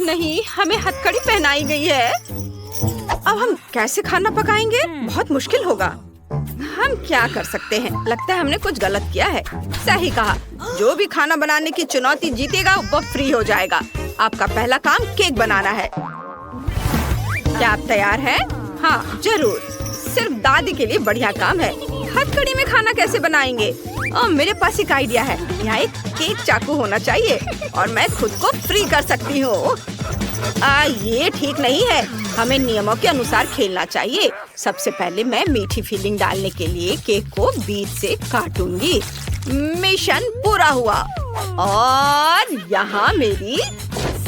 नहीं, हमें हथकड़ी पहनाई गई है। अब हम कैसे खाना पकाएंगे? बहुत मुश्किल होगा। हम क्या कर सकते हैं? लगता है हमने कुछ गलत किया है। सही कहा, जो भी खाना बनाने की चुनौती जीतेगा वो फ्री हो जाएगा। आपका पहला काम केक बनाना है। क्या आप तैयार हैं? हाँ जरूर, सिर्फ दादी के लिए बढ़िया काम है। हथकड़ी में खाना कैसे बनाएंगे? मेरे पास एक आइडिया है। यहाँ एक केक चाकू होना चाहिए और मैं खुद को फ्री कर सकती हूँ। ये ठीक नहीं है, हमें नियमों के अनुसार खेलना चाहिए। सबसे पहले मैं मीठी फिलिंग डालने के लिए केक को बीच से काटूंगी। मिशन पूरा हुआ और यहाँ मेरी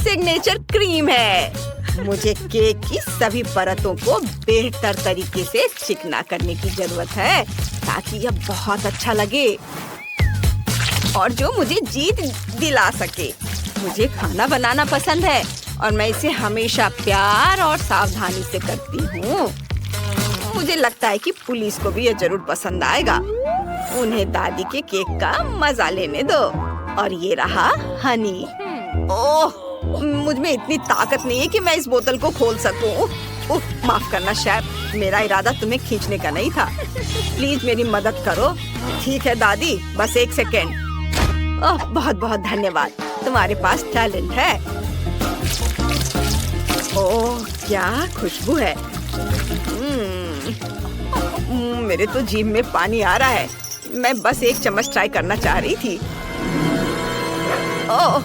सिग्नेचर क्रीम है। मुझे केक की सभी परतों को बेहतर तरीके से चिकना करने की जरूरत है ताकि यह बहुत अच्छा लगे और जो मुझे जीत दिला सके। मुझे खाना बनाना पसंद है और मैं इसे हमेशा प्यार और सावधानी से करती हूँ। मुझे लगता है कि पुलिस को भी यह जरूर पसंद आएगा। उन्हें दादी के केक का मजा लेने दो। और ये रहा हनी। ओह, मुझ में इतनी ताकत नहीं है कि मैं इस बोतल को खोल सकूं। माफ करना शेफ, मेरा इरादा तुम्हें खींचने का नहीं था। प्लीज मेरी मदद करो। ठीक है दादी, बस एक सेकेंड। ओह, बहुत बहुत धन्यवाद, तुम्हारे पास टैलेंट है। ओह, क्या खुशबू है। मेरे तो जीभ में पानी आ रहा है। मैं बस एक चम्मच ट्राई करना चाह रही थी। ओह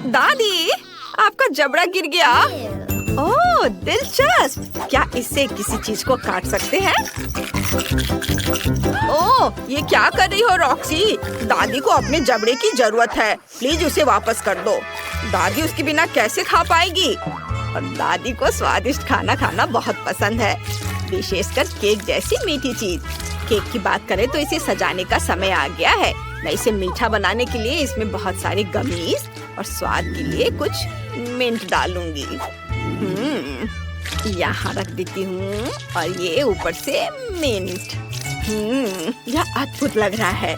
दादी, आपका जबड़ा गिर गया। ओह दिलचस्प, क्या इससे किसी चीज को काट सकते हैं? ओह, ये क्या कर रही हो रॉक्सी? दादी को अपने जबड़े की जरूरत है, प्लीज उसे वापस कर दो। दादी उसके बिना कैसे खा पाएगी? और दादी को स्वादिष्ट खाना खाना बहुत पसंद है, विशेषकर केक जैसी मीठी चीज। केक की बात करें तो इसे सजाने का समय आ गया है। मैं इसे मीठा बनाने के लिए इसमें बहुत सारे गमीज और स्वाद के लिए कुछ मिंट डालूंगी। यहाँ रख देती हूँ और ये ऊपर से मिंट। यह अद्भुत लग रहा है,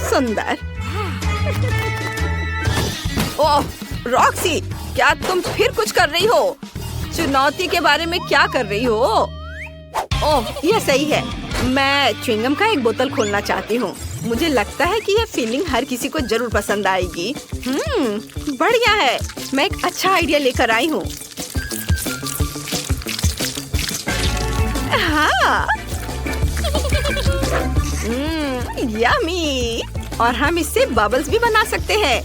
सुंदर। ओह रॉक्सी, क्या तुम फिर कुछ कर रही हो? चुनौती के बारे में क्या कर रही हो? ओह यह सही है, मैं च्युइंगम का एक बोतल खोलना चाहती हूँ। मुझे लगता है कि यह फीलिंग हर किसी को जरूर पसंद आएगी। बढ़िया है, मैं एक अच्छा आइडिया लेकर आई हूँ। हाँ, यम्मी। और हम इससे बबल्स भी बना सकते हैं।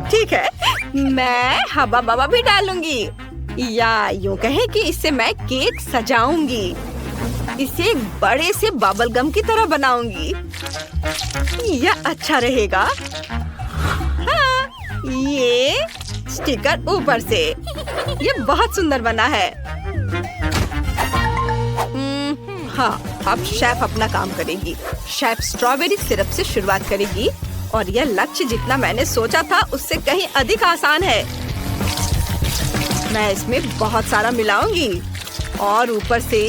ठीक है, मैं हवा बवा भी डालूंगी, या यूँ कहें कि इससे मैं केक सजाऊंगी। इसे एक बड़े से बबल गम की तरह बनाऊंगी। यह अच्छा रहेगा। हाँ, ये स्टिकर ऊपर से। ये बहुत सुंदर बना है। हाँ, अब शेफ अपना काम करेगी। शेफ स्ट्रॉबेरी सिरप से शुरुआत करेगी और यह लक्ष्य जितना मैंने सोचा था उससे कहीं अधिक आसान है। मैं इसमें बहुत सारा मिलाऊंगी और ऊपर से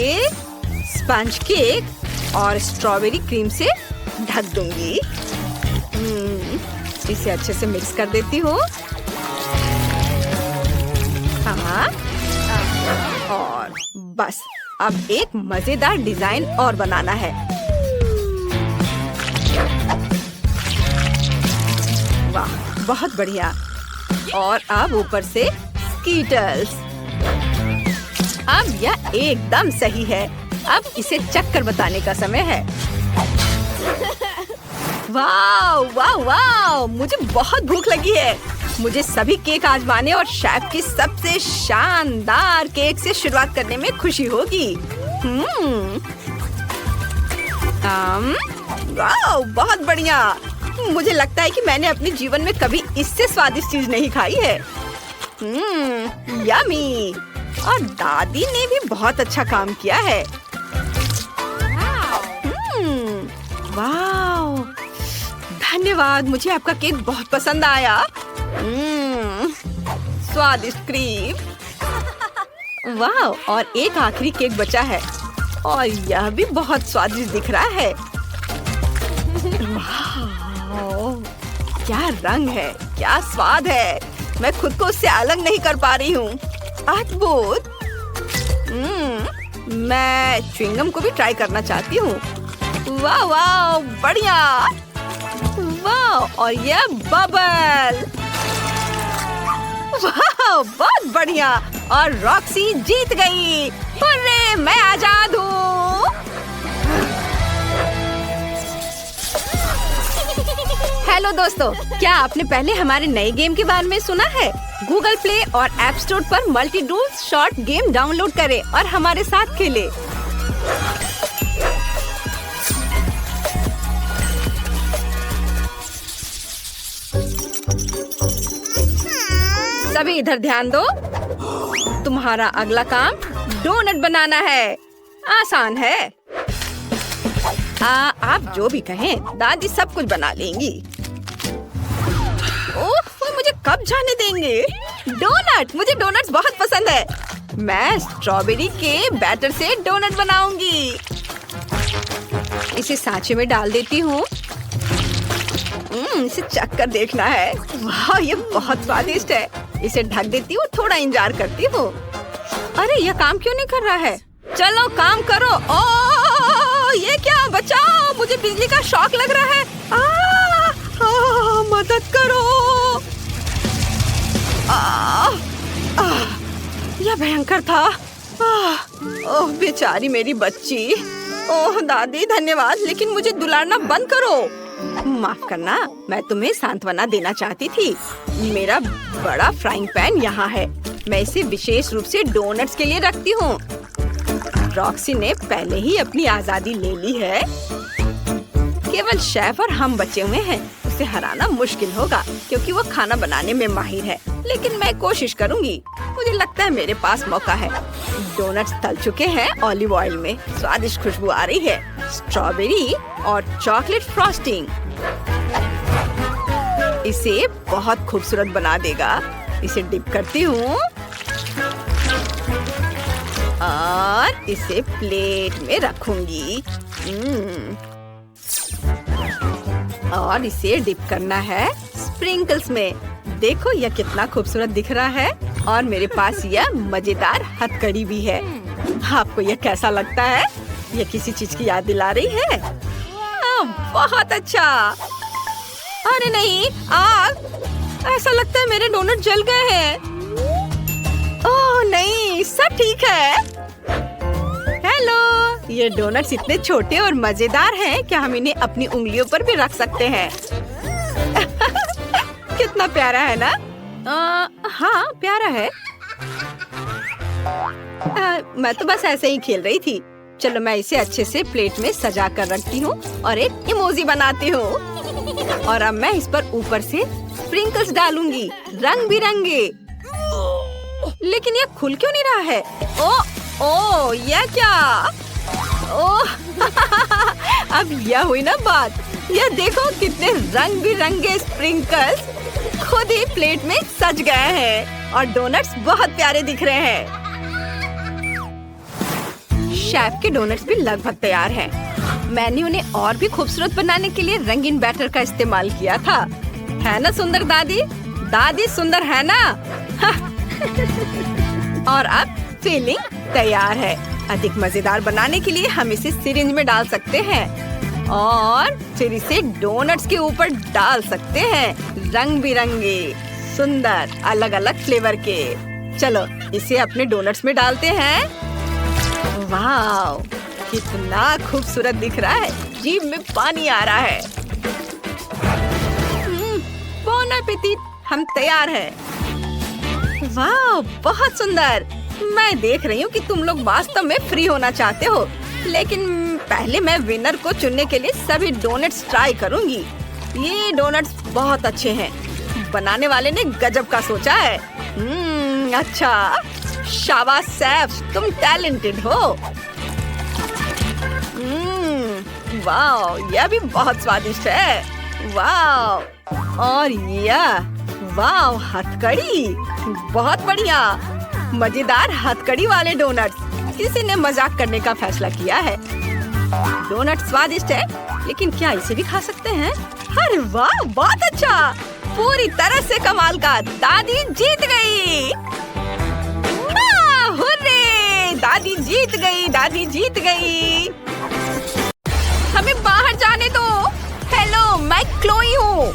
स्पंज केक और स्ट्रॉबेरी क्रीम से ढक दूंगी। इसे अच्छे से मिक्स कर देती हूँ। हाँ, और बस अब एक मजेदार डिजाइन और बनाना है। वाह, बहुत बढ़िया। और अब ऊपर से स्कीटल्स। अब यह एकदम सही है। अब इसे चक्कर बताने का समय है। वाह वाह वाह, मुझे बहुत भूख लगी है। मुझे सभी केक आजमाने और शेफ की सबसे शानदार केक से शुरुआत करने में खुशी होगी। वाह, बहुत बढ़िया। मुझे लगता है कि मैंने अपने जीवन में कभी इससे स्वादिष्ट चीज नहीं खाई है। यम्मी। और दादी ने भी बहुत अच्छा काम किया है। वाह, धन्यवाद, मुझे आपका केक बहुत पसंद आया। स्वादिष्ट क्रीम। वाह, और एक आखिरी केक बचा है और यह भी बहुत स्वादिष्ट दिख रहा है। वाह, क्या रंग है। क्या स्वाद है, मैं खुद को उससे अलग नहीं कर पा रही हूँ। अद्भुत। मैं च्युइंगम को भी ट्राई करना चाहती हूँ। वाह वाह, बढ़िया। वाह, और ये बबल। वाह, बहुत बढ़िया। और रॉक्सी जीत गई। हुर्रे, मैं आजाद हूँ। हेलो दोस्तों, क्या आपने पहले हमारे नए गेम के बारे में सुना है? गूगल प्ले और ऐप स्टोर पर multi duels short game download करें और हमारे साथ खेलें। सभी इधर ध्यान दो। तुम्हारा अगला काम डोनट बनाना है। आसान है। आप जो भी कहें, दादी सब कुछ बना लेंगी। ओह, वो मुझे कब जाने देंगे? डोनट, मुझे डोनट्स बहुत पसंद है। मैं स्ट्रॉबेरी के बैटर से डोनट बनाऊंगी। इसे सांचे में डाल देती हूँ। इसे चख कर देखना है। वाह, ये बहुत स्वादिष्ट है। इसे ढक देती हूँ, थोड़ा इंतजार करती हूँ। अरे, यह काम क्यों नहीं कर रहा है? चलो काम करो। ओह, ये क्या? बचाओ, मुझे बिजली का शॉक लग रहा है। मदद करो। यह भयंकर था। ओह, बेचारी मेरी बच्ची। ओह दादी, धन्यवाद, लेकिन मुझे दुलारना बंद करो। माफ करना, मैं तुम्हें सांत्वना देना चाहती थी। मेरा बड़ा फ्राइंग पैन यहाँ है। मैं इसे विशेष रूप से डोनट्स के लिए रखती हूँ। रॉक्सी ने पहले ही अपनी आजादी ले ली है। केवल शेफ और हम बचे हुए हैं। उसे हराना मुश्किल होगा क्योंकि वो खाना बनाने में माहिर है, लेकिन मैं कोशिश करूँगी। मुझे लगता है मेरे पास मौका है। डोनट्स तल चुके हैं ऑलिव ऑयल में। स्वादिष्ट खुशबू आ रही है। स्ट्रॉबेरी और चॉकलेट फ्रॉस्टिंग इसे बहुत खूबसूरत बना देगा। इसे डिप करती हूँ और इसे प्लेट में रखूंगी। और इसे डिप करना है स्प्रिंकल्स में। देखो, यह कितना खूबसूरत दिख रहा है। और मेरे पास यह मजेदार हथकड़ी भी है। आपको यह कैसा लगता है? यह किसी चीज की याद दिला रही है? बहुत अच्छा। अरे नहीं, आग! ऐसा लगता है मेरे डोनट जल गए हैं। ओह नहीं, सब ठीक है। हेलो, ये डोनट्स इतने छोटे और मजेदार हैं कि हम इन्हें अपनी उंगलियों पर भी रख सकते हैं। कितना प्यारा है ना? हाँ, प्यारा है। मैं तो बस ऐसे ही खेल रही थी। चलो, मैं इसे अच्छे से प्लेट में सजा कर रखती हूँ और एक इमोजी बनाती हूँ। और अब मैं इस पर ऊपर से स्प्रिंकल्स डालूंगी, रंग बिरंगे। लेकिन ये खुल क्यों नहीं रहा है? ओ, यह क्या? ओह, अब यह हुई ना बात। यह देखो, कितने रंग बिरंगे स्प्रिंकल्स खुद ही प्लेट में सज गए हैं और डोनट्स बहुत प्यारे दिख रहे हैं। शेफ के डोनट्स भी लगभग तैयार हैं। मैंने उन्हें और भी खूबसूरत बनाने के लिए रंगीन बैटर का इस्तेमाल किया था। है ना सुंदर दादी? दादी सुंदर है ना? और अब फिलिंग तैयार है। अधिक मजेदार बनाने के लिए हम इसे सिरिंज में डाल सकते हैं और फिर इसे डोनट्स के ऊपर डाल सकते हैं। रंग बिरंगे, सुंदर, अलग अलग फ्लेवर के। चलो, इसे अपने डोनट्स में डालते हैं। वाह, कितना खूबसूरत दिख रहा है। जीभ में पानी आ रहा है। बोन एपेटिट, हम तैयार हैं। वाह, बहुत सुंदर। मैं देख रही हूँ कि तुम लोग वास्तव में फ्री होना चाहते हो, लेकिन पहले मैं विनर को चुनने के लिए सभी डोनट्स ट्राई करूँगी। ये डोनट्स बहुत अच्छे हैं। बनाने वाले ने गजब का सोचा है। अच्छा, शाबाश शेफ, तुम टैलेंटेड हो। वाह, यह भी बहुत स्वादिष्ट है। वाह, और यह, वाह, हथकड़ी, बहुत बढ़िया। मजेदार हथकड़ी वाले डोनट्स। किसी ने मजाक करने का फैसला किया है। डोनट स्वादिष्ट है, लेकिन क्या इसे भी खा सकते हैं? अरे वाह, बहुत अच्छा। पूरी तरह से कमाल का। दादी जीत गई। हुर्रे! दादी जीत गई, दादी जीत गई। हमें बाहर जाने दो। हेलो, मैं क्लोई हूँ।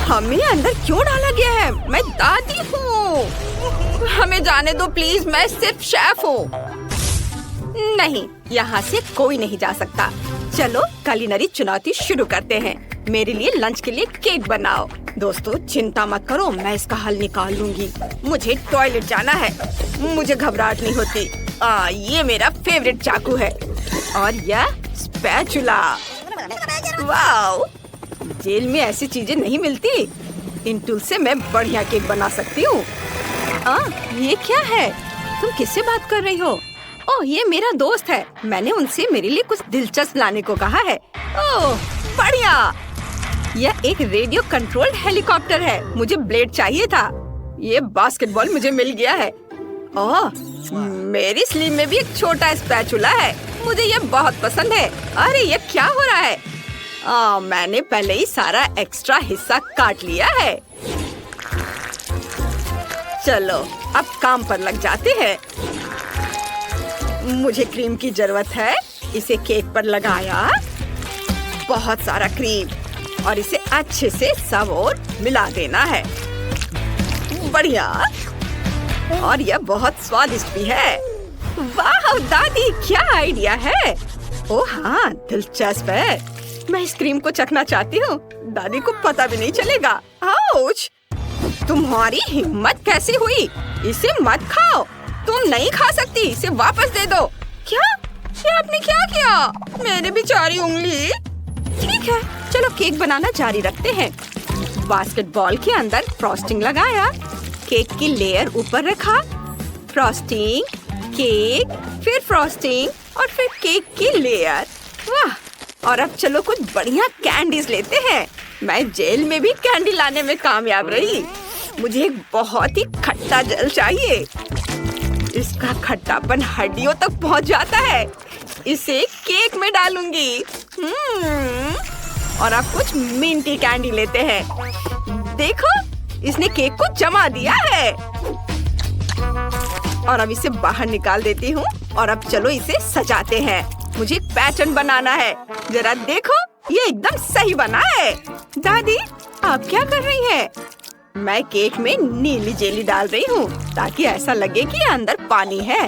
हमें अंदर क्यों डाला गया है? मैं दादी हूँ। हमें जाने दो प्लीज, मैं सिर्फ शेफ हूँ। नहीं, यहाँ से कोई नहीं जा सकता। चलो कुलिनरी चुनौती शुरू करते हैं। मेरे लिए लंच के लिए केक बनाओ। दोस्तों चिंता मत करो, मैं इसका हल निकाल लूंगी। मुझे टॉयलेट जाना है। मुझे घबराहट नहीं होती। ये मेरा फेवरेट चाकू है और यह स्पैचुला। वाओ, जेल में ऐसी चीजें नहीं मिलती। इन टूल से मैं बढ़िया केक बना सकती हूँ। ये क्या है? तुम किससे बात कर रही हो? ओह, ये मेरा दोस्त है। मैंने उनसे मेरे लिए कुछ दिलचस्प लाने को कहा है। ओह, बढ़िया। यह एक रेडियो कंट्रोल्ड हेलीकॉप्टर है। मुझे ब्लेड चाहिए था। ये बास्केटबॉल मुझे मिल गया है। ओह, मेरी स्लीव में भी एक छोटा स्पैचुला है। मुझे ये बहुत पसंद है। अरे ये क्या हो रहा है? मैंने पहले ही सारा एक्स्ट्रा हिस्सा काट लिया है। चलो अब काम पर लग जाते हैं। मुझे क्रीम की जरूरत है। इसे केक पर लगाया, बहुत सारा क्रीम, और इसे अच्छे से सब और मिला देना है। बढ़िया, और यह बहुत स्वादिष्ट भी है। वाह दादी, क्या आइडिया है। ओह हाँ, दिलचस्प है। मैं इस क्रीम को चखना चाहती हूँ। दादी को पता भी नहीं चलेगा। आउच! तुम्हारी हिम्मत कैसी हुई? इसे मत खाओ। तुम नहीं खा सकती। इसे वापस दे दो। क्या? ये आपने क्या किया? मेरी बेचारी उंगली। ठीक है, चलो केक बनाना जारी रखते हैं। बास्केटबॉल के अंदर फ्रॉस्टिंग लगाया, केक की लेयर ऊपर रखा, फ्रॉस्टिंग, केक, फिर फ्रॉस्टिंग और फिर केक की लेयर। वाह! और अब चलो कुछ बढ़िया कैंडीज लेते हैं। मैं जेल में भी कैंडी लाने में कामयाब रही। मुझे एक बहुत ही खट्टा जेल चाहिए। इसका खट्टापन हड्डियों तक पहुंच जाता है। इसे केक में डालूंगी। और अब कुछ मिंटी कैंडी लेते हैं। देखो, इसने केक को जमा दिया है। और अब इसे बाहर निकाल देती हूँ। और अब चलो इसे सजाते हैं। मुझे एक पैटर्न बनाना है। जरा देखो, ये एकदम सही बना है। दादी, आप क्या कर रही हैं? मैं केक में नीली जेली डाल रही हूँ ताकि ऐसा लगे कि अंदर पानी है।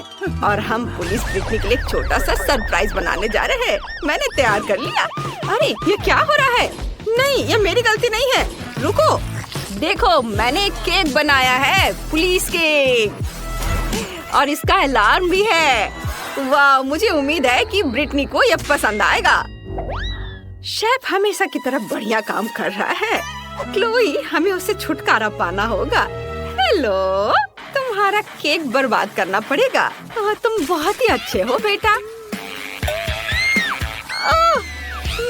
और हम पुलिस ब्रिटनी के लिए एक छोटा सा सरप्राइज बनाने जा रहे हैं। मैंने तैयार कर लिया। अरे ये क्या हो रहा है? नहीं, ये मेरी गलती नहीं है। रुको, देखो मैंने एक केक बनाया है, पुलिस केक, और इसका अलार्म भी है। वाह, मुझे उम्मीद है कि ब्रिटनी को यह पसंद आएगा। शेफ हमेशा की तरह बढ़िया काम कर रहा है। क्लोई, हमें उसे छुटकारा पाना होगा। हेलो, तुम्हारा केक बर्बाद करना पड़ेगा। तुम बहुत ही अच्छे हो बेटा।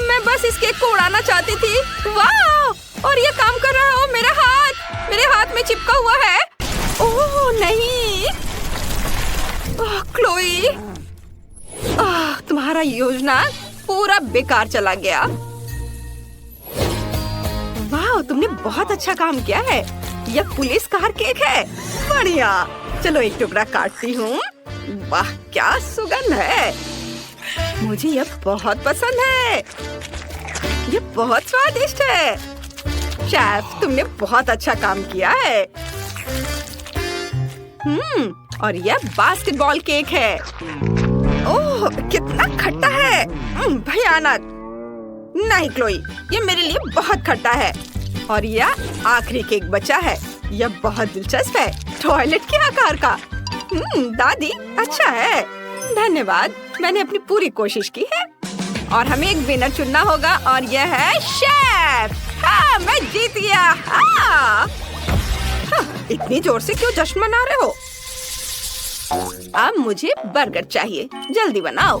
मैं बस इस केक को उड़ाना चाहती थी। वाह, और ये काम कर रहा हो। मेरे हाथ में चिपका हुआ है। ओह नहीं, क्लोई, तुम्हारा योजना पूरा बेकार चला गया। वाह, तुमने बहुत अच्छा काम किया है। यह पुलिस कार केक है। बढ़िया, चलो एक टुकड़ा काटती हूँ। वाह, क्या सुगंध है। मुझे यह बहुत पसंद है। यह बहुत स्वादिष्ट है। शेफ, तुमने बहुत अच्छा काम किया है। और यह बास्केटबॉल केक है। ओह, कितना खट्टा है। भयानक। नहीं क्लोई, ये मेरे लिए बहुत खट्टा है। और यह आखिरी केक बचा है। यह बहुत दिलचस्प है, टॉयलेट के आकार का। दादी, अच्छा है। धन्यवाद, मैंने अपनी पूरी कोशिश की है। और हमें एक विनर चुनना होगा, और यह है शेफ। हाँ, मैं जीत गया। हाँ, इतनी जोर से क्यों जश्न मना रहे हो? अब मुझे बर्गर चाहिए, जल्दी बनाओ।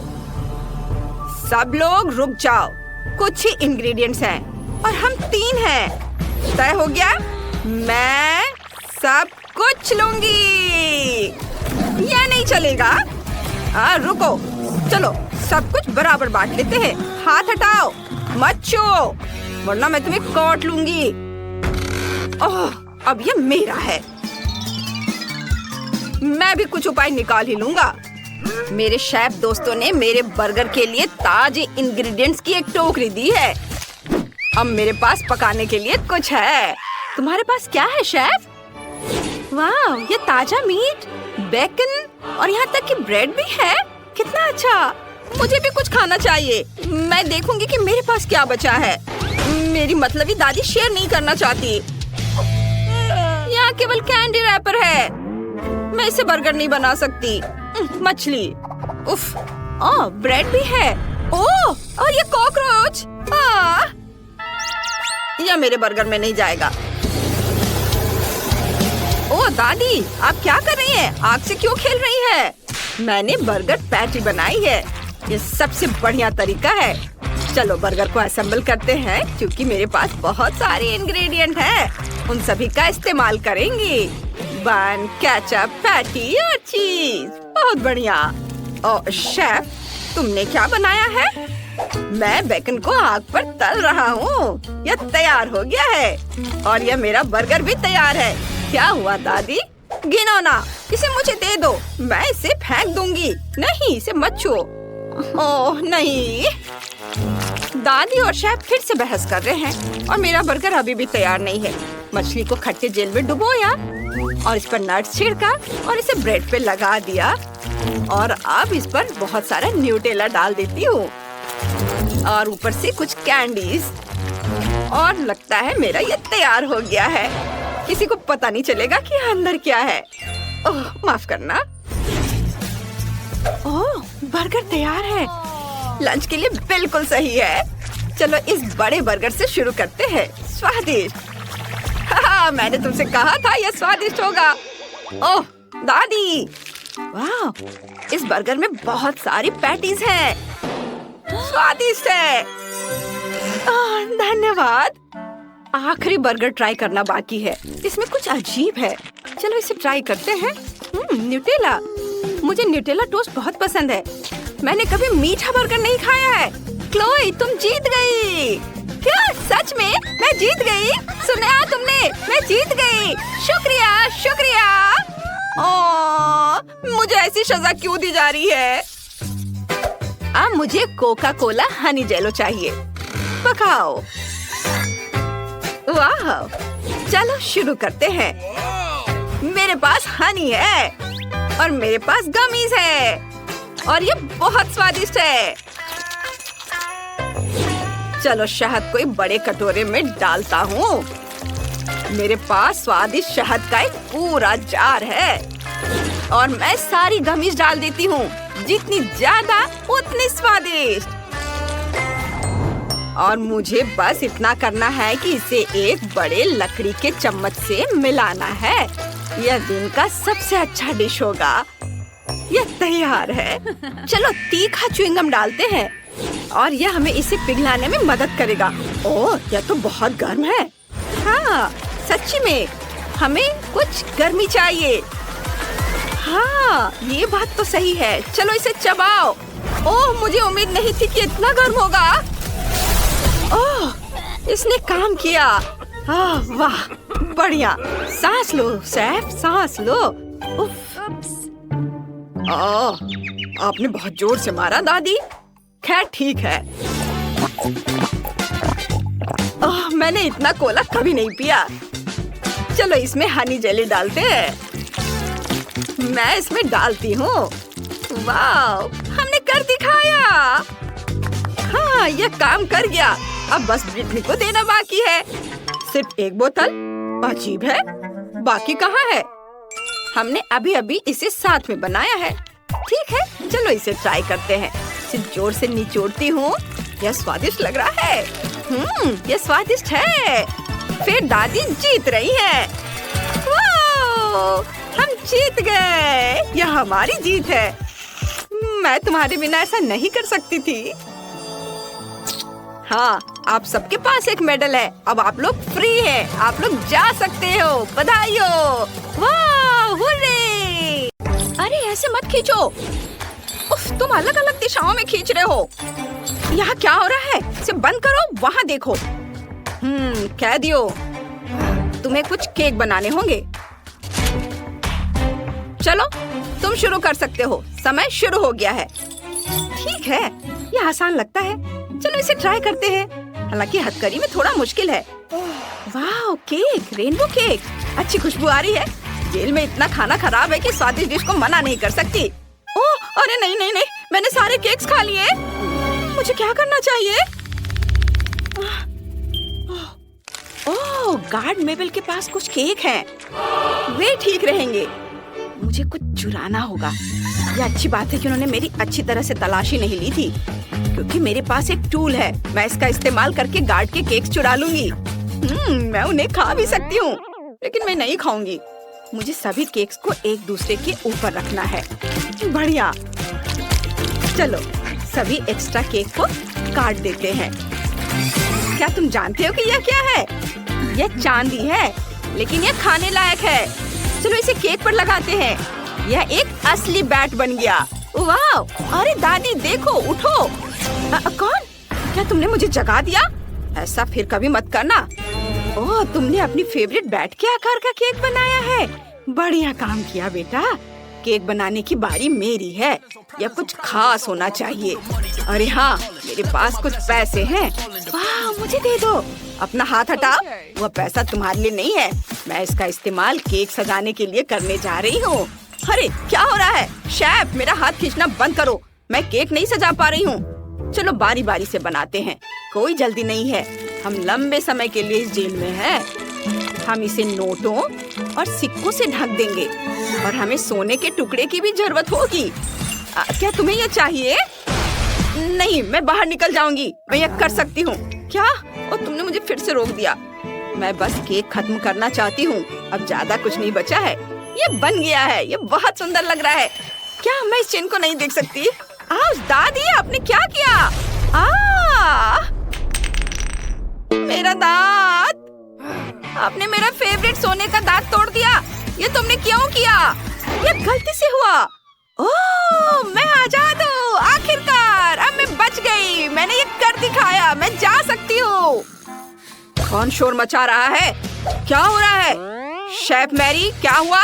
सब लोग रुक जाओ, कुछ ही इंग्रेडिएंट्स हैं और हम 3 हैं। तय हो गया, मैं सब कुछ लूंगी। यह नहीं चलेगा। रुको, चलो सब कुछ बराबर बांट लेते हैं। हाथ हटाओ, मत छुओ, वरना मैं तुम्हें काट लूंगी। ओह, अब ये मेरा है। मैं भी कुछ उपाय निकाल ही लूंगा। मेरे शेफ दोस्तों ने मेरे बर्गर के लिए ताजे इंग्रेडिएंट्स की एक टोकरी दी है। अब मेरे पास पकाने के लिए कुछ है। तुम्हारे पास क्या है शेफ? वाह, ये ताजा मीट, बेकन और यहाँ तक कि ब्रेड भी है। कितना अच्छा। मुझे भी कुछ खाना चाहिए। मैं देखूंगी कि मेरे पास क्या बचा है। मेरी मतलबी दादी शेयर नहीं करना चाहती। यहाँ केवल कैंडी रैपर है। मैं इसे बर्गर नहीं बना सकती। मछली, उफ, ब्रेड भी है। ओह, और ये कॉकरोच। यह मेरे बर्गर में नहीं जाएगा। ओह दादी, आप क्या कर रही हैं? आग से क्यों खेल रही है? मैंने बर्गर पैटी बनाई है। ये सबसे बढ़िया तरीका है। चलो बर्गर को असेंबल करते हैं। क्योंकि मेरे पास बहुत सारे इंग्रेडिएंट हैं, उन सभी का इस्तेमाल करेंगे। बन, केचप, पैटी और चीज। बहुत बढ़िया। और शेफ, तुमने क्या बनाया है? मैं बेकन को आग पर तल रहा हूँ। यह तैयार हो गया है और यह मेरा बर्गर भी तैयार है। क्या हुआ दादी? गिनो ना, इसे मुझे दे दो। मैं इसे फेंक दूंगी। नहीं, इसे मत छुओ। ओह नहीं। दादी और शेफ फिर से बहस कर रहे हैं और मेरा बर्गर अभी भी तैयार नहीं है। मछली को खट्टे जेल में डुबोया और इस पर नट्स छिड़का और इसे ब्रेड पे लगा दिया और अब इस पर बहुत सारा न्यूटेला डाल देती हूँ और ऊपर से कुछ कैंडीज और लगता है मेरा ये तैयार हो गया है। किसी को पता नहीं चलेगा कि अंदर क्या है। ओह, माफ करना। ओह, बर्गर तैयार है। लंच के लिए बिल्कुल सही है। चलो इस बड़े बर्गर से शुरू करते हैं। स्वादिष्ट। मैंने तुमसे कहा था यह स्वादिष्ट होगा। ओह दादी, वाह, इस बर्गर में बहुत सारी पैटीज हैं। स्वादिष्ट है। धन्यवाद। आखिरी बर्गर ट्राई करना बाकी है। इसमें कुछ अजीब है। चलो इसे ट्राई करते हैं। न्यूटेला। मुझे न्यूटेला टोस्ट बहुत पसंद है। मैंने कभी मीठा बर्गर नहीं खाया है। क्लोई, तुम जीत गई। क्या सच में? मैं जीत गई? सुना तुमने? मैं जीत गई। शुक्रिया, शुक्रिया। मुझे ऐसी सजा क्यों दी जा रही है? अब मुझे कोका कोला हनी जेलो चाहिए। पकाओ। वाह, चलो शुरू करते हैं। मेरे पास हनी है और मेरे पास गमीज है और ये बहुत स्वादिष्ट है। चलो शहद को एक बड़े कटोरे में डालता हूँ। मेरे पास स्वादिष्ट शहद का एक पूरा जार है और मैं सारी गमीज डाल देती हूँ। जितनी ज्यादा उतनी स्वादिष्ट। और मुझे बस इतना करना है कि इसे एक बड़े लकड़ी के चम्मच से मिलाना है। यह दिन का सबसे अच्छा डिश होगा। यह तैयार है। चलो तीखा च्युइंगम डालते हैं और यह हमें इसे पिघलाने में मदद करेगा। ओह, यह तो बहुत गर्म है। हाँ, सच्ची में हमें कुछ गर्मी चाहिए। हाँ, ये बात तो सही है। चलो इसे चबाओ। ओह, मुझे उम्मीद नहीं थी कि इतना गर्म होगा। ओह, इसने काम किया। वाह, बढ़िया। सांस लो शेफ, सांस लो। उफ। आपने बहुत जोर से मारा दादी। खैर ठीक है। मैंने इतना कोला कभी नहीं पिया। चलो इसमें हनी जेली डालते हैं। मैं इसमें डालती हूँ। वाह, हमने कर दिखाया। हाँ, यह काम कर गया। अब बस ब्रिटनी को देना बाकी है। सिर्फ एक बोतल। अजीब है, बाकी कहाँ है? हमने अभी अभी इसे साथ में बनाया है। ठीक है, चलो इसे ट्राई करते हैं। सिर्फ जोर से निचोड़ती हूँ। यह स्वादिष्ट लग रहा है। यह स्वादिष्ट है। फिर दादी जीत रही है। हम जीत गए। यह हमारी जीत है। मैं तुम्हारे बिना ऐसा नहीं कर सकती थी। हाँ, आप सबके पास एक मेडल है। अब आप लोग फ्री हैं। आप लोग जा सकते हो। बधाई हो। वाह, हुर्रे। अरे ऐसे मत खींचो। उफ, तुम अलग अलग दिशाओं में खींच रहे हो। यहाँ क्या हो रहा है? इसे बंद करो। वहाँ देखो। कैदियों, तुम्हें कुछ केक बनाने होंगे। चलो तुम शुरू कर सकते हो, समय शुरू हो गया है। ठीक है, ये आसान लगता है, चलो इसे ट्राई करते हैं। हालांकि हथकड़ी में थोड़ा मुश्किल है। वाह, केक, रेनबो केक, अच्छी खुशबू आ रही है। जेल में इतना खाना खराब है कि स्वादिष्ट डिश को मना नहीं कर सकती। ओह, अरे नहीं नहीं नहीं, मैंने सारे केक्स खा लिए। मुझे क्या करना चाहिए? ओह, गार्ड मेबल के पास कुछ केक हैं। वे ठीक रहेंगे। मुझे कुछ चुराना होगा। यह अच्छी बात है कि उन्होंने मेरी अच्छी तरह से तलाशी नहीं ली थी, क्योंकि मेरे पास एक टूल है। मैं इसका इस्तेमाल करके गार्ड के केक्स चुरा लूंगी। मैं उन्हें खा भी सकती हूँ, लेकिन मैं नहीं खाऊंगी। मुझे सभी केक्स को एक दूसरे के ऊपर रखना है। बढ़िया। चलो सभी एक्स्ट्रा केक को काट देते हैं। क्या तुम जानते हो कि यह क्या है? यह चांदी है, लेकिन यह खाने लायक है। चलो इसे केक पर लगाते हैं। यह एक असली बैट बन गया। वाह! अरे दादी देखो, उठो। कौन? क्या तुमने मुझे जगा दिया? ऐसा फिर कभी मत करना। ओह, तुमने अपनी फेवरेट बैट के आकार का केक बनाया है। बढ़िया काम किया बेटा। केक बनाने की बारी मेरी है। यह कुछ खास होना चाहिए। अरे हाँ, मेरे पास कुछ पैसे हैं। वाह, मुझे दे दो। अपना हाथ हटाओ, वह पैसा तुम्हारे लिए नहीं है। मैं इसका इस्तेमाल केक सजाने के लिए करने जा रही हूँ। अरे क्या हो रहा है? शेफ, मेरा हाथ खींचना बंद करो। मैं केक नहीं सजा पा रही हूँ। चलो बारी बारी से बनाते हैं, कोई जल्दी नहीं है। हम लंबे समय के लिए इस जेल में हैं। हम इसे नोटों और सिक्कों से ढक देंगे, और हमें सोने के टुकड़े की भी जरूरत होगी। क्या तुम्हें यह चाहिए? नहीं, मैं बाहर निकल जाऊंगी। मैं यह कर सकती हूँ। क्या? और तुमने मुझे फिर से रोक दिया। मैं बस केक खत्म करना चाहती हूँ। अब ज्यादा कुछ नहीं बचा है। ये बन गया है। ये बहुत सुंदर लग रहा है। क्या मैं इस चिन्ह को नहीं देख सकती? दादी, आपने क्या किया? मेरा दांत! आपने मेरा फेवरेट सोने का दांत तोड़ दिया। ये तुमने क्यों किया? ये गलती से हुआ। ओह, मैं आजाद हूँ आखिरकार। अब मैं बच गई। मैंने ये कर दिखाया। मैं जा सकती हूँ। कौन शोर मचा रहा है? क्या हो रहा है? शेफ मैरी, क्या हुआ?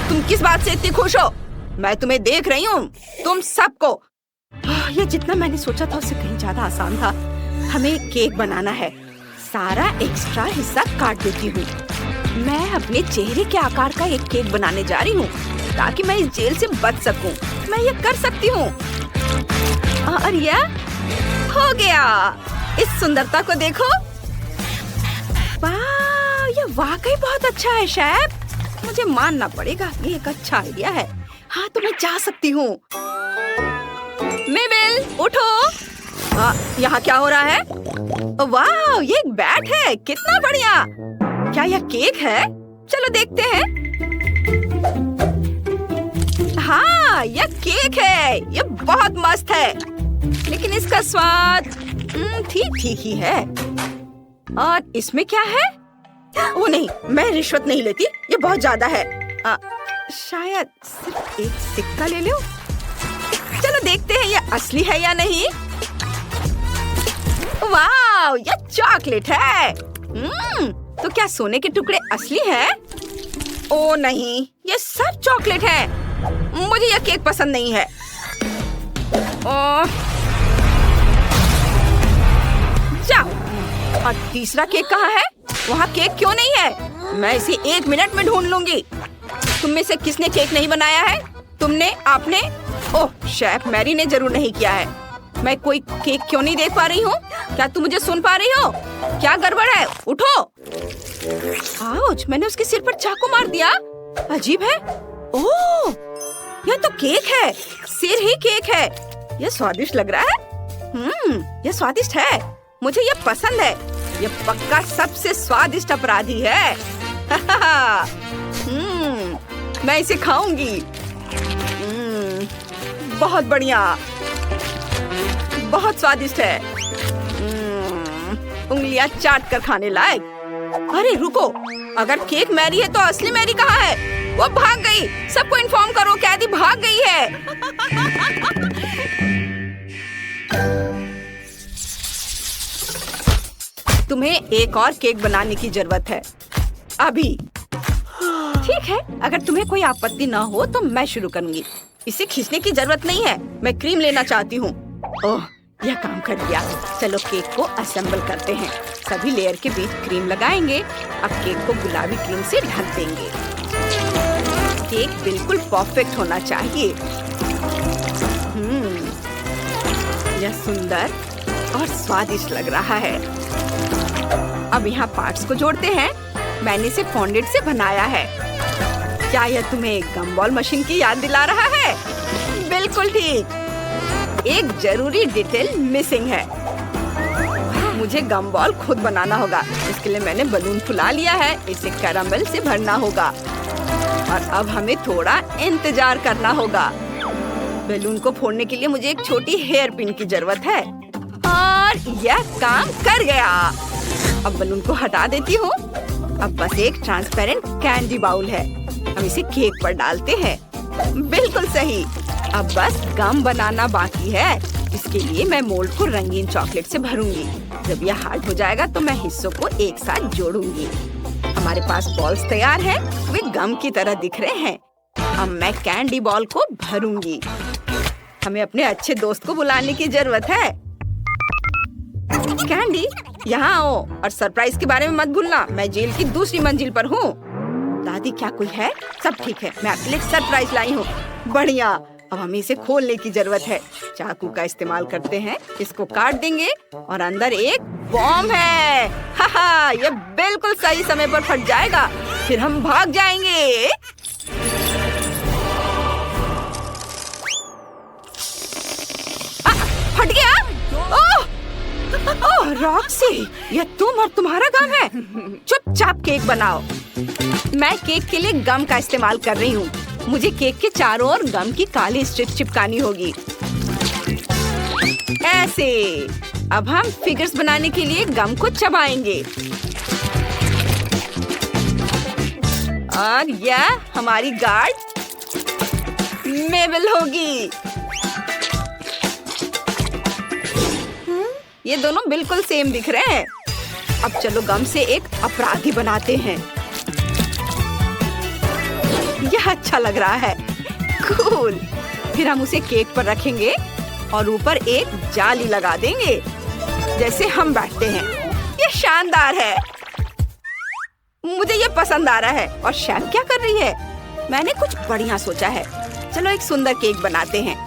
तुम किस बात से इतनी खुश हो? मैं तुम्हें देख रही हूँ, तुम सबको। ये जितना मैंने सोचा था उससे कहीं ज्यादा आसान था। हमें केक बनाना है। सारा एक्स्ट्रा हिस्सा काट देती हूँ। मैं अपने चेहरे के आकार का एक केक बनाने जा रही हूँ, ताकि मैं इस जेल से बच सकूं। मैं ये कर सकती हूँ। और यह हो गया। इस सुंदरता को देखो। वाह, ये वाकई बहुत अच्छा है शेफ। मुझे मानना पड़ेगा, ये एक अच्छा आइडिया है। हाँ, तो मैं जा सकती हूँ। मेबल, उठो। यहाँ क्या हो रहा है? वाह, ये एक बैट है। कितना बढ़िया। क्या यह केक है? चलो देखते हैं। हाँ, यह केक है। यह बहुत मस्त है, लेकिन इसका स्वाद ठीक ठीक ही है। और इसमें क्या है? वो नहीं, मैं रिश्वत नहीं लेती। ये बहुत ज्यादा है। शायद सिर्फ एक सिक्का ले लो। चलो देखते हैं यह असली है या नहीं। वाह, यह चॉकलेट है। तो क्या सोने के टुकड़े असली हैं? ओ नहीं, ये सब चॉकलेट है। मुझे यह केक पसंद नहीं है। जाओ। और तीसरा केक कहाँ है? वहाँ केक क्यों नहीं है? मैं इसे 1 मिनट में ढूंढ लूंगी। तुम में से किसने केक नहीं बनाया है? तुमने? आपने? ओह, शेफ मैरी ने जरूर नहीं किया है। मैं कोई केक क्यों नहीं देख पा रही हूँ? क्या तुम मुझे सुन पा रही हो? क्या गड़बड़ है? उठो। आउच, मैंने उसके सिर पर चाकू मार दिया। अजीब है। ओह, यह तो केक है। सिर ही केक है। यह स्वादिष्ट लग रहा है। यह स्वादिष्ट है। मुझे यह पसंद है। यह पक्का सबसे स्वादिष्ट अपराधी है। मैं इसे खाऊंगी। बहुत बढ़िया, बहुत स्वादिष्ट है। उंगलियां चाट कर खाने लायक। अरे रुको, अगर केक मैरी है तो असली मैरी कहाँ है? वो भाग गई। सबको इन्फॉर्म करो, कैदी भाग गई है। तुम्हें एक और केक बनाने की जरूरत है। अभी। ठीक है, अगर तुम्हें कोई आपत्ति ना हो तो मैं शुरू करूंगी। इसे खींचने की जरूरत नहीं है, मैं क्रीम लेना चाहती हूँ। ओह, यह काम कर दिया। चलो केक को असेंबल करते हैं। सभी लेयर के बीच क्रीम लगाएंगे। अब केक को गुलाबी क्रीम से ढक देंगे। केक बिल्कुल परफेक्ट होना चाहिए। यह सुंदर और स्वादिष्ट लग रहा है। अब यहाँ पार्ट्स को जोड़ते हैं। मैंने इसे फॉन्डेंट से बनाया है। क्या यह तुम्हें गमबॉल मशीन की याद दिला रहा है? बिल्कुल ठीक। एक जरूरी डिटेल मिसिंग है। मुझे गमबॉल खुद बनाना होगा। इसके लिए मैंने बलून फुला लिया है। इसे कैरामल से भरना होगा और अब हमें थोड़ा इंतजार करना होगा। बैलून को फोड़ने के लिए मुझे एक छोटी हेयर पिन की जरूरत है और यह काम कर गया। अब बलून को हटा देती हूँ। अब बस एक ट्रांसपेरेंट कैंडी बाउल है। हम इसे केक पर डालते हैं। बिल्कुल सही। अब बस गम बनाना बाकी है। इसके लिए मैं मोल्ड को रंगीन चॉकलेट से भरूंगी। जब यह हार्ड हो जाएगा तो मैं हिस्सों को एक साथ जोड़ूंगी। हमारे पास बॉल्स तैयार हैं। वे गम की तरह दिख रहे हैं। अब मैं कैंडी बॉल को भरूंगी। हमें अपने अच्छे दोस्त को बुलाने की जरूरत है। कैंडी, यहाँ आओ और सरप्राइज के बारे में मत भूलना। मैं जेल की दूसरी मंजिल पर हूँ। दादी, क्या कोई है? सब ठीक है। मैं आपके लिए सरप्राइज लाई हूँ। बढ़िया। अब हमें इसे खोलने की जरूरत है। चाकू का इस्तेमाल करते हैं। इसको काट देंगे और अंदर एक बॉम्ब है। हाहा, ये बिल्कुल सही समय पर फट जाएगा। फिर हम भाग जाएंगे। फट गया। ओह रॉक्सी, ये तुम और तुम्हारा गम है। चुपचाप केक बनाओ। मैं केक के लिए गम का इस्तेमाल कर रही हूँ। मुझे केक के चारों ओर गम की काली स्ट्रिप चिपकानी होगी। ऐसे। अब हम फिगर्स बनाने के लिए गम को चबाएंगे और यह हमारी गार्ड मेबल होगी। ये दोनों बिल्कुल सेम दिख रहे हैं। अब चलो गम से एक अपराधी बनाते हैं। यह अच्छा लग रहा है। कूल। फिर हम उसे केक पर रखेंगे और ऊपर एक जाली लगा देंगे जैसे हम बैठते हैं। यह शानदार है। मुझे यह पसंद आ रहा है। और शैम क्या कर रही है? मैंने कुछ बढ़िया सोचा है। चलो एक सुंदर केक बनाते हैं।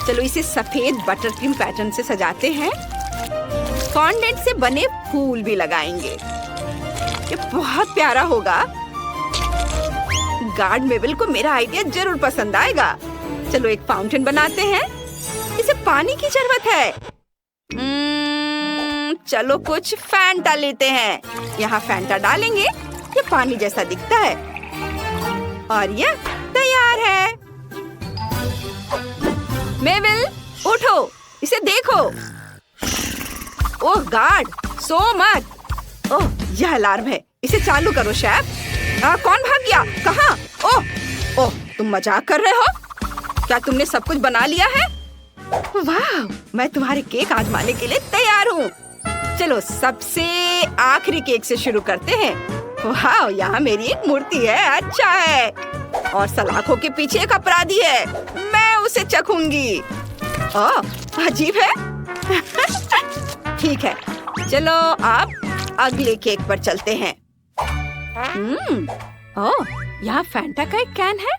चलो इसे सफेद बटर क्रीम पैटर्न से सजाते हैं। फॉन्डेंट से बने फूल भी लगाएंगे। ये बहुत प्यारा होगा। गार्ड मेबल को मेरा आइडिया जरूर पसंद आएगा। चलो एक फाउंटेन बनाते हैं। इसे पानी की जरूरत है। चलो कुछ फैंटा लेते हैं। यहाँ फैंटा डालेंगे। ये पानी जैसा दिखता है और ये तैयार है। मेबल, उठो, इसे देखो। ओह गार्ड, सो मत। ओह, यह अलार्म है। इसे चालू करो शेफ। कौन भाग गया? कहाँ? ओह, तुम मजाक कर रहे हो? क्या तुमने सब कुछ बना लिया है? वाह, मैं तुम्हारे केक आजमाने के लिए तैयार हूँ। चलो सबसे आखिरी केक से शुरू करते हैं। वाह, यहाँ मेरी एक मूर्ति है। अच्छा है। और सलाखों के पीछे एक अपराधी है। मैं उसे चखूंगी। ओह, अजीब है। ठीक है, चलो अब अगले केक पर चलते हैं। ओह, यहाँ फैंटा का एक कैन है।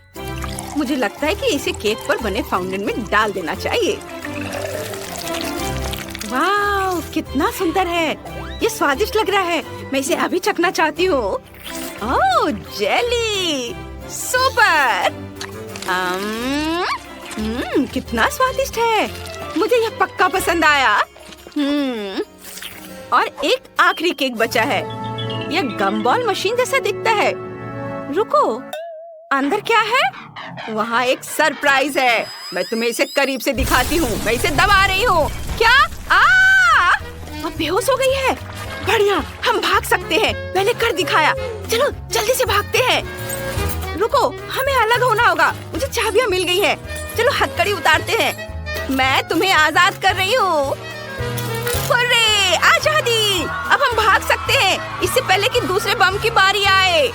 मुझे लगता है कि इसे केक पर बने फाउंटेन में डाल देना चाहिए। वाह, कितना सुंदर है। ये स्वादिष्ट लग रहा है। मैं इसे अभी चखना चाहती हूँ। ओह, जेली, सुपर। कितना स्वादिष्ट है। मुझे यह पक्का पसंद आया। और एक आखिरी केक बचा है। यह गमबॉल मशीन जैसा दिखता है। रुको, अंदर क्या है? वहाँ एक सरप्राइज है। मैं तुम्हें इसे करीब से दिखाती हूँ। मैं इसे दबा रही हूँ। क्या? अब बेहोश हो गई है। बढ़िया, हम भाग सकते हैं। मैंने कर दिखाया। चलो जल्दी से भागते हैं। रुको, हमें अलग होना होगा। मुझे चाबियाँ मिल गई है। चलो हथकड़ी उतारते हैं। मैं तुम्हें आजाद कर रही हूँ। हुर्रे, आजादी। अब हम भाग सकते हैं इससे पहले कि दूसरे बम की बारी आए।